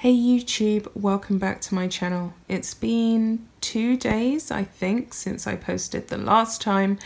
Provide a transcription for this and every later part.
Hey YouTube, welcome back to my channel. It's been 2 days, I think, since I posted the last time,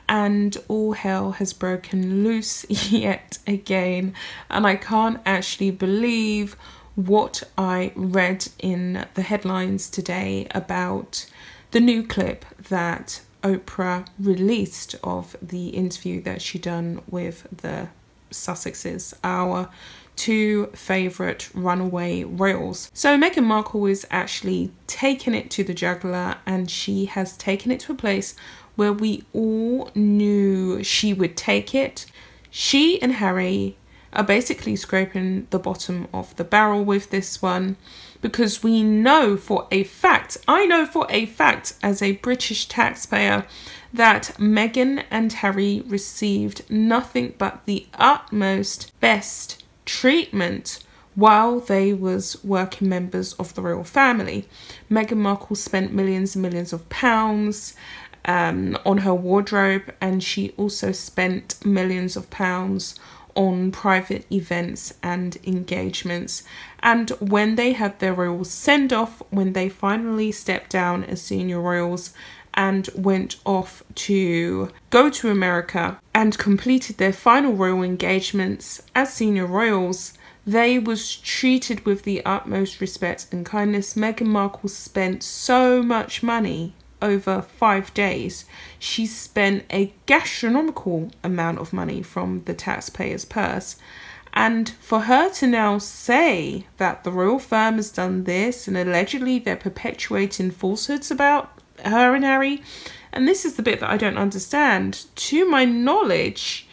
and all hell has broken loose yet again, and I can't actually believe what I read in the headlines today about the new clip that Oprah released of the interview that she done with the Sussexes, our two favourite runaway royals. So Meghan Markle is actually taking it to the jugular, and she has taken it to a place where we all knew she would take it. She and Harry are basically scraping the bottom of the barrel with this one, because we know for a fact, I know for a fact as a British taxpayer, that Meghan and Harry received nothing but the utmost best treatment while they was working members of the royal family. Meghan Markle spent millions and millions of pounds on her wardrobe, and she also spent millions of pounds on private events and engagements. And when they had their royal send-off, when they finally stepped down as senior royals and went off to go to America and completed their final royal engagements as senior royals, they was treated with the utmost respect and kindness. Meghan Markle spent so much money over 5 days. She spent a gastronomical amount of money from the taxpayer's purse. And for her to now say that the royal firm has done this and allegedly they're perpetuating falsehoods about her and Harry, and this is the bit that I don't understand. To my knowledge,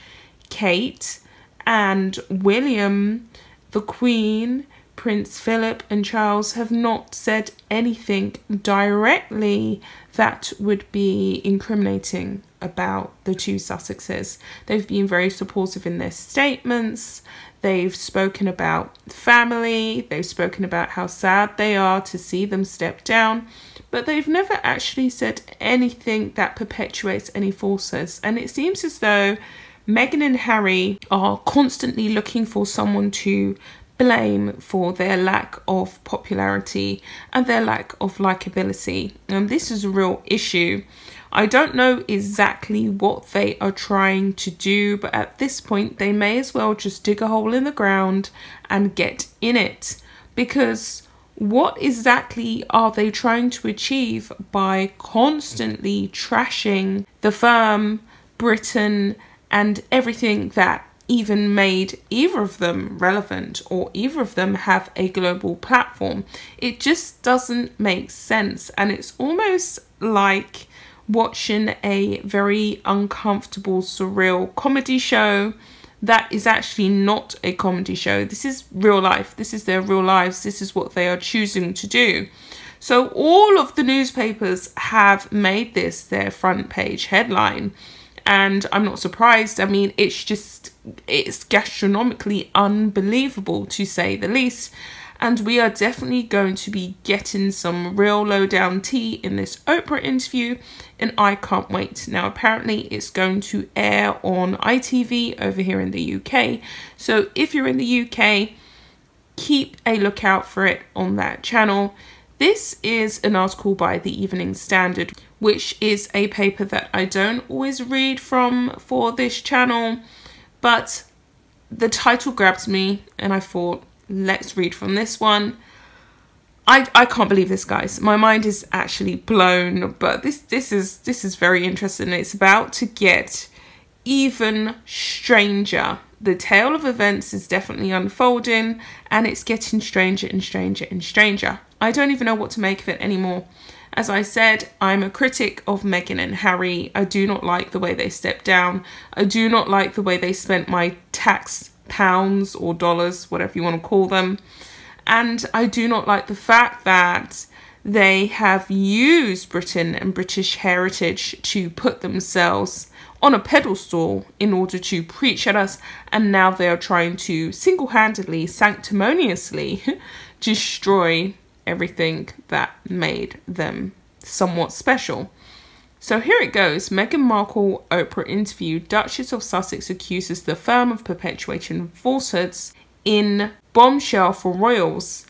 Kate and William, the Queen, Prince Philip and Charles have not said anything directly that would be incriminating about the two Sussexes. They've been very supportive in their statements. They've spoken about family. They've spoken about how sad they are to see them step down. But they've never actually said anything that perpetuates any falsehoods. And it seems as though Meghan and Harry are constantly looking for someone to blame for their lack of popularity and their lack of likability. And this is a real issue. I don't know exactly what they are trying to do, but at this point they may as well just dig a hole in the ground and get in it, because what exactly are they trying to achieve by constantly trashing the firm, Britain, and everything that even made either of them relevant or either of them have a global platform? It just doesn't make sense, and it's almost like watching a very uncomfortable, surreal comedy show that is actually not a comedy show. This is real life. This is their real lives. This is what they are choosing to do. So all of the newspapers have made this their front page headline, and I'm not surprised. I mean, it's gastronomically unbelievable, to say the least. And we are definitely going to be getting some real lowdown tea in this Oprah interview, and I can't wait. Now, apparently it's going to air on ITV over here in the UK. So if you're in the UK, keep a lookout for it on that channel. This is an article by the Evening Standard, which is a paper that I don't always read from for this channel, but the title grabbed me and I thought, let's read from this one. I can't believe this, guys. My mind is actually blown, but this is very interesting. It's about to get even stranger. The tale of events is definitely unfolding, and it's getting stranger and stranger and stranger. I don't even know what to make of it anymore. As I said, I'm a critic of Meghan and Harry. I do not like the way they stepped down. I do not like the way they spent my tax pounds or dollars, whatever you want to call them. And I do not like the fact that they have used Britain and British heritage to put themselves on a pedestal in order to preach at us, and now they are trying to single-handedly, sanctimoniously destroy everything that made them somewhat special. So here it goes. Meghan Markle Oprah interview. Duchess of Sussex accuses the firm of perpetuating falsehoods in bombshell for royals.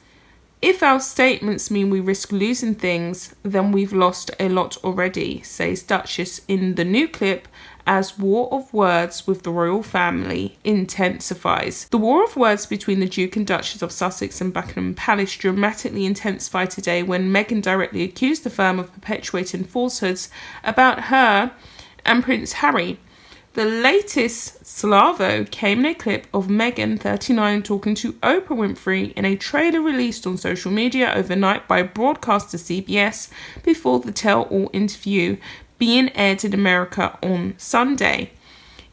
If our statements mean we risk losing things, then we've lost a lot already, says Duchess in the new clip, as war of words with the royal family intensifies. The war of words between the Duke and Duchess of Sussex and Buckingham Palace dramatically intensified today when Meghan directly accused the firm of perpetuating falsehoods about her and Prince Harry. The latest salvo came in a clip of Meghan, 39, talking to Oprah Winfrey in a trailer released on social media overnight by broadcaster CBS before the tell-all interview being aired in America on Sunday.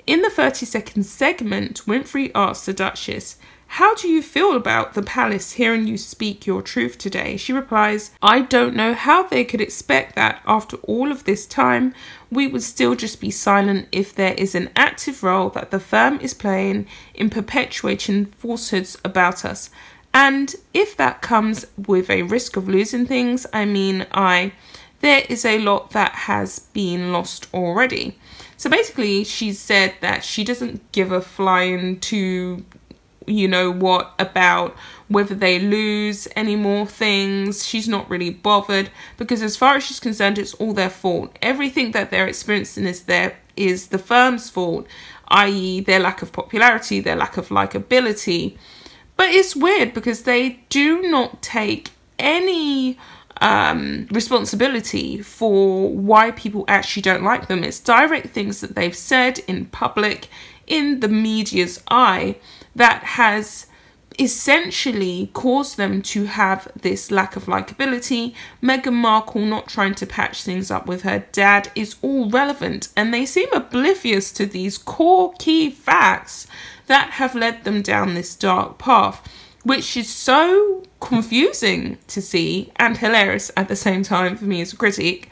In the 30-second segment, Winfrey asked the Duchess, "How do you feel about the palace hearing you speak your truth today?" She replies, "I don't know how they could expect that after all of this time. We would still just be silent if there is an active role that the firm is playing in perpetuating falsehoods about us. And if that comes with a risk of losing things, there is a lot that has been lost already." So basically, she said that she doesn't give a flying to what about whether they lose any more things. She's not really bothered, because as far as she's concerned, it's all their fault. Everything that they're experiencing is the firm's fault, i.e. their lack of popularity, their lack of likability. But it's weird because they do not take any responsibility for why people actually don't like them. It's direct things that they've said in public, in the media's eye, that has essentially caused them to have this lack of likability. Meghan Markle not trying to patch things up with her dad is all relevant, and they seem oblivious to these core key facts that have led them down this dark path, which is so confusing to see and hilarious at the same time for me as a critic,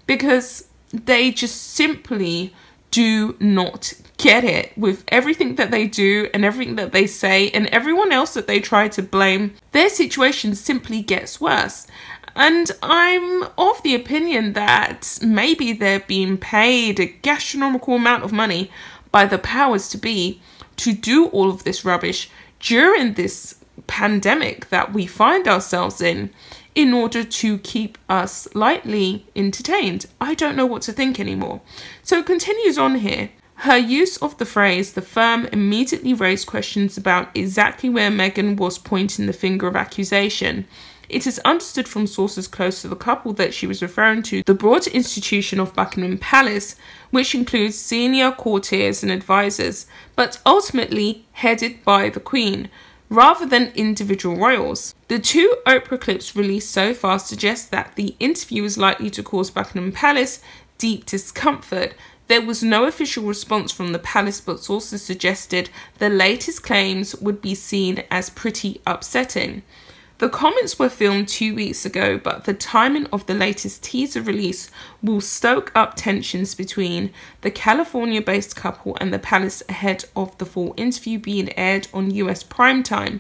because they just simply do not get it with everything that they do and everything that they say and everyone else that they try to blame. Their situation simply gets worse. And I'm of the opinion that maybe they're being paid a gastronomical amount of money by the powers to be to do all of this rubbish during this pandemic that we find ourselves in order to keep us lightly entertained. I don't know what to think anymore. So it continues on here. Her use of the phrase "the firm" immediately raised questions about exactly where Meghan was pointing the finger of accusation. It is understood from sources close to the couple that she was referring to the broader institution of Buckingham Palace, which includes senior courtiers and advisors, but ultimately headed by the Queen, rather than individual royals. The two Oprah clips released so far suggest that the interview is likely to cause Buckingham Palace deep discomfort. There was no official response from the palace, but sources suggested the latest claims would be seen as pretty upsetting. The comments were filmed 2 weeks ago, but the timing of the latest teaser release will stoke up tensions between the California-based couple and the palace ahead of the full interview being aired on US primetime.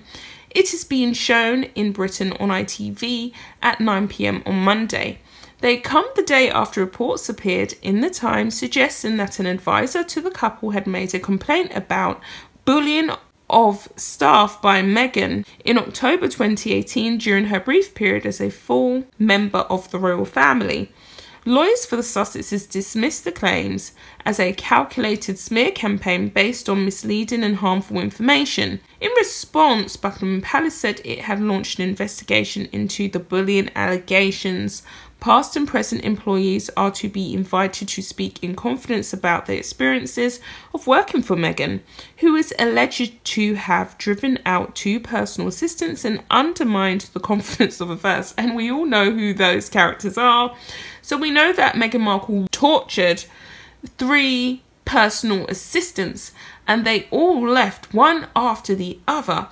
It is being shown in Britain on ITV at 9 p.m. on Monday. They come the day after reports appeared in the Times suggesting that an advisor to the couple had made a complaint about bullying of staff by Meghan in October 2018 during her brief period as a full member of the royal family. Lawyers for the Sussexes dismissed the claims as a calculated smear campaign based on misleading and harmful information. In response, Buckingham Palace said it had launched an investigation into the bullying allegations. Past and present employees are to be invited to speak in confidence about their experiences of working for Meghan, who is alleged to have driven out two personal assistants and undermined the confidence of a first. And we all know who those characters are. So we know that Meghan Markle tortured 3 personal assistants, and they all left one after the other.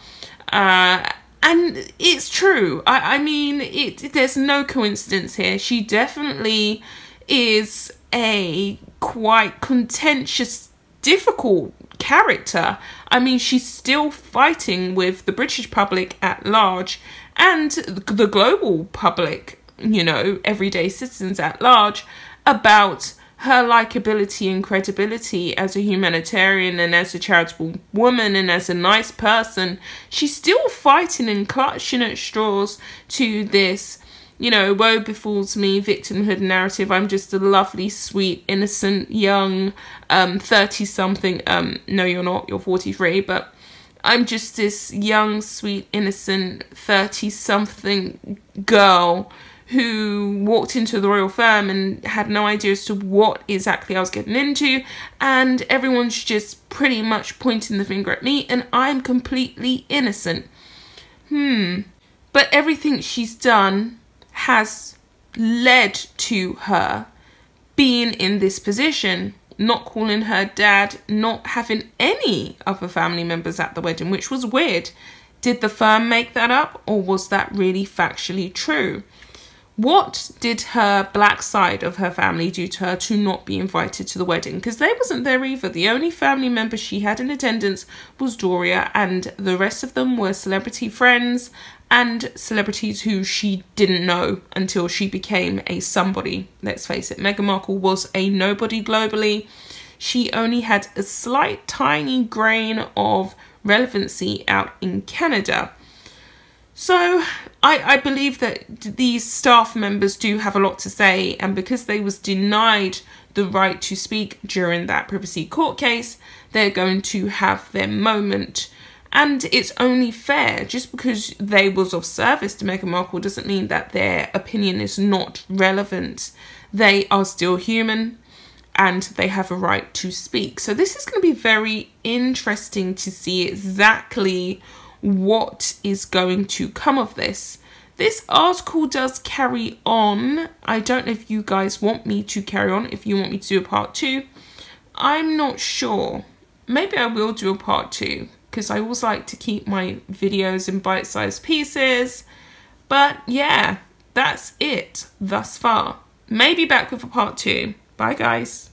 And it's true. There's no coincidence here. She definitely is a quite contentious, difficult character. She's still fighting with the British public at large and the global public, everyday citizens at large, about her likability and credibility as a humanitarian and as a charitable woman and as a nice person, she's still fighting and clutching at straws to this, you know, woe befalls me victimhood narrative. I'm just a lovely, sweet, innocent, young, 30-something, no you're not, you're 43, but I'm just this young, sweet, innocent, 30-something girl who walked into the royal firm and had no idea as to what exactly I was getting into, and everyone's just pretty much pointing the finger at me, and I'm completely innocent. But everything she's done has led to her being in this position, not calling her dad, not having any other family members at the wedding, which was weird. Did the firm make that up, or was that really factually true? What did her black side of her family do to her to not be invited to the wedding? Because they wasn't there either. The only family member she had in attendance was Doria, and the rest of them were celebrity friends and celebrities who she didn't know until she became a somebody. Let's face it, Meghan Markle was a nobody globally. She only had a slight tiny grain of relevancy out in Canada. So I believe that these staff members do have a lot to say, and because they was denied the right to speak during that privacy court case, they're going to have their moment. And it's only fair. Just because they was of service to Meghan Markle doesn't mean that their opinion is not relevant. They are still human and they have a right to speak. So this is going to be very interesting to see exactly what is going to come of this. This article does carry on. I don't know if you guys want me to carry on, if you want me to do a part 2. I'm not sure. Maybe I will do a part 2, because I always like to keep my videos in bite-sized pieces. But yeah, that's it thus far. Maybe back with a part 2. Bye guys.